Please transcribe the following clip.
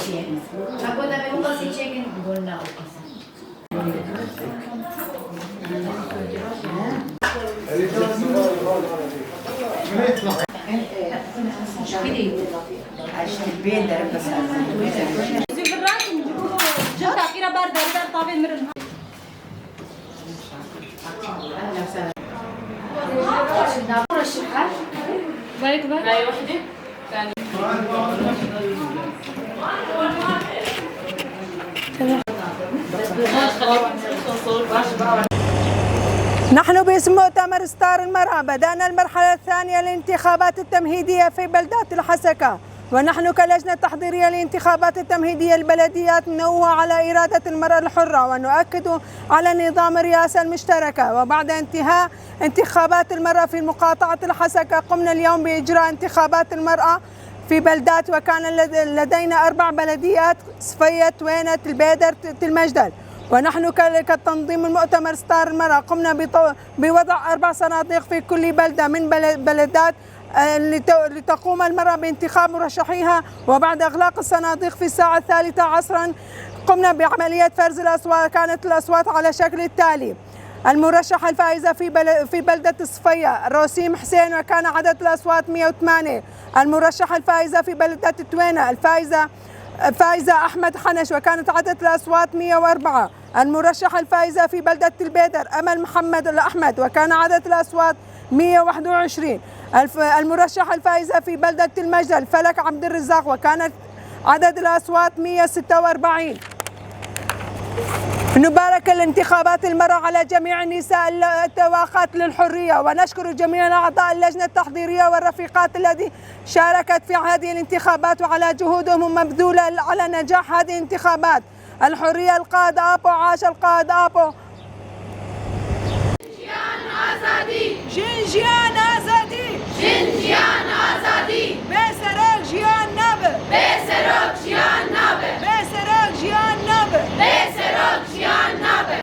Ako dami ko kasi chicken. Wala ako kasi. عشان البيضة بس زي الراس نجيبوه جدا كده باردة كده طابين مرن بايك بايك هاي وحدة ثانية نحن باسم مؤتمر ستار المرأة بدأنا المرحلة الثانية للانتخابات التمهيدية في بلدات الحسكة، ونحن كلجنة تحضيرية للانتخابات التمهيدية البلديات ننوه على إرادة المرأة الحرة ونؤكد على نظام الرئاسة المشتركة. وبعد انتهاء انتخابات المرأة في مقاطعة الحسكة قمنا اليوم بإجراء انتخابات المرأة في بلدات، وكان لدينا 4 بلديات: صفية، توينة، البيدر، تلمجدل. ونحن كتنظيم المؤتمر ستار المرأة قمنا بوضع 4 صناديق في كل بلدة من بلدات لتقوم المرأة بانتخاب مرشحيها. وبعد إغلاق الصناديق في الساعة 3 عصرا قمنا بعملية فرز الأصوات. كانت الأصوات على شكل التالي: المرشحة الفائزة في بلدة الصفية روسيم حسين وكان عدد الأصوات 108. المرشحة الفائزة في بلدة التوينة الفائزة أحمد حنش وكانت عدد الأصوات 104. المرشحة الفائزة في بلدة البيدر أمل محمد الأحمد وكان عدد الأصوات 121. المرشحة الفائزة في بلدة المجدل فلك عبد الرزاق وكانت عدد الأصوات 146. نبارك الانتخابات المرأة على جميع النساء التواقات للحرية، ونشكر جميع أعضاء اللجنة التحضيرية والرفيقات التي شاركت في هذه الانتخابات وعلى جهودهم المبذولة على نجاح هذه الانتخابات. الحرية القائد آبو، عاش القائد آبو. جنجيان